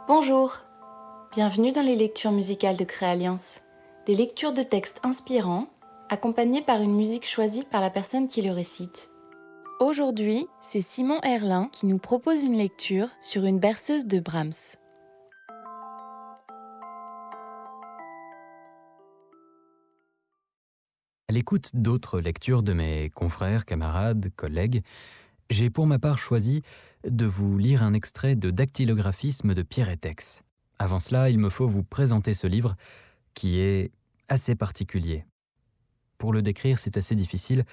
Bonjour, bienvenue dans les lectures musicales de Créalliance, des lectures de textes inspirants, accompagnées par une musique choisie par la personne qui le récite. Aujourd'hui, c'est Simon Herlin qui nous propose une lecture sur une berceuse de Brahms. À l'écoute d'autres lectures de mes confrères, camarades, collègues, j'ai pour ma part choisi de vous lire un extrait de Dactylographisme de Pierre Étex. Avant cela, il me faut vous présenter ce livre qui est assez particulier. Pour le décrire, c'est assez difficile.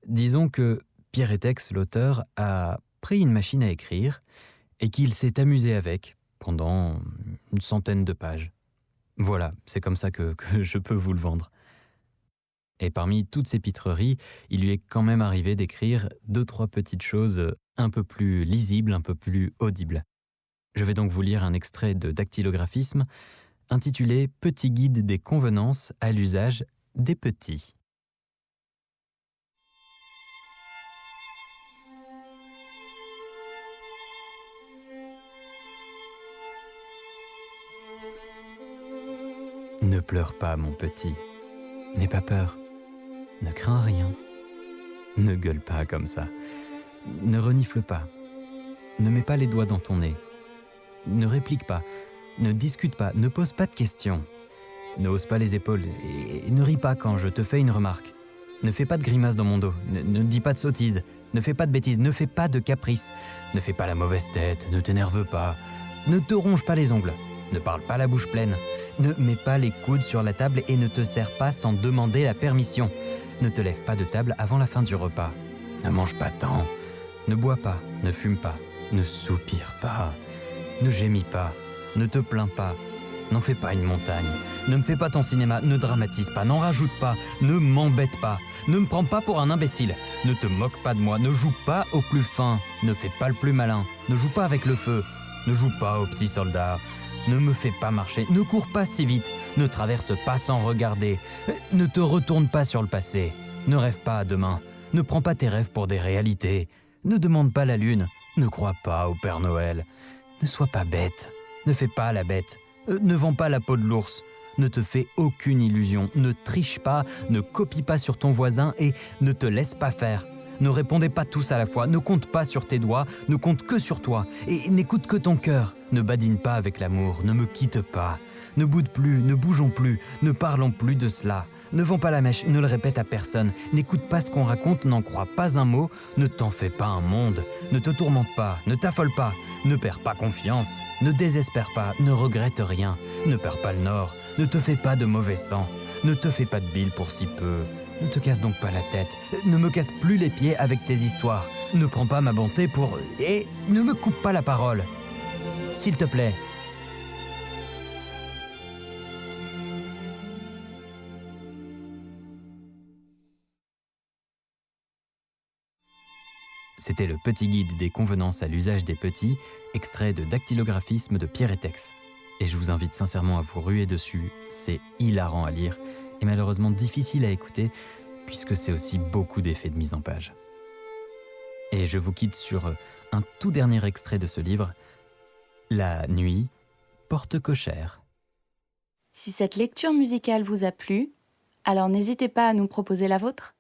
Disons que Pierre Étex, l'auteur, a pris une machine à écrire et qu'il s'est amusé avec pendant une centaine de pages. Voilà, c'est comme ça que je peux vous le vendre. Et parmi toutes ces pitreries, il lui est quand même arrivé d'écrire 2-3 petites choses un peu plus lisibles, un peu plus audibles. Je vais donc vous lire un extrait de Dactylographisme intitulé « Petit guide des convenances à l'usage des petits ». Ne pleure pas, mon petit. N'aie pas peur. Ne crains rien. Ne gueule pas comme ça. Ne renifle pas. Ne mets pas les doigts dans ton nez. Ne réplique pas. Ne discute pas. Ne pose pas de questions. Ne hausse pas les épaules et ne ris pas quand je te fais une remarque. Ne fais pas de grimaces dans mon dos. Ne dis pas de sottises. Ne fais pas de bêtises. Ne fais pas de caprices. Ne fais pas la mauvaise tête. Ne t'énerve pas. Ne te ronge pas les ongles. Ne parle pas la bouche pleine. Ne mets pas les coudes sur la table et ne te sers pas sans demander la permission. Ne te lève pas de table avant la fin du repas. Ne mange pas tant. Ne bois pas. Ne fume pas. Ne soupire pas. Ne gémis pas. Ne te plains pas. N'en fais pas une montagne. Ne me fais pas ton cinéma. Ne dramatise pas. N'en rajoute pas. Ne m'embête pas. Ne me prends pas pour un imbécile. Ne te moque pas de moi. Ne joue pas au plus fin. Ne fais pas le plus malin. Ne joue pas avec le feu. Ne joue pas au petit soldat. Ne me fais pas marcher, ne cours pas si vite, ne traverse pas sans regarder, ne te retourne pas sur le passé, ne rêve pas à demain, ne prends pas tes rêves pour des réalités, ne demande pas la lune, ne crois pas au Père Noël, ne sois pas bête, ne fais pas la bête, ne vends pas la peau de l'ours, ne te fais aucune illusion, ne triche pas, ne copie pas sur ton voisin et ne te laisse pas faire. Ne répondez pas tous à la fois, ne compte pas sur tes doigts, ne compte que sur toi, et n'écoute que ton cœur. Ne badine pas avec l'amour, ne me quitte pas. Ne boude plus, ne bougeons plus, ne parlons plus de cela. Ne vends pas la mèche, ne le répète à personne. N'écoute pas ce qu'on raconte, n'en crois pas un mot, ne t'en fais pas un monde. Ne te tourmente pas, ne t'affole pas, ne perds pas confiance. Ne désespère pas, ne regrette rien, ne perds pas le nord, ne te fais pas de mauvais sang. Ne te fais pas de bile pour si peu. Ne te casse donc pas la tête. Ne me casse plus les pieds avec tes histoires. Ne prends pas ma bonté pour... Et ne me coupe pas la parole. S'il te plaît. C'était le petit guide des convenances à l'usage des petits, extrait de Dactylographisme de Pierre Étex. Et je vous invite sincèrement à vous ruer dessus. C'est hilarant à lire et malheureusement difficile à écouter puisque c'est aussi beaucoup d'effets de mise en page. Et je vous quitte sur un tout dernier extrait de ce livre, La nuit porte cochère. Si cette lecture musicale vous a plu, alors n'hésitez pas à nous proposer la vôtre.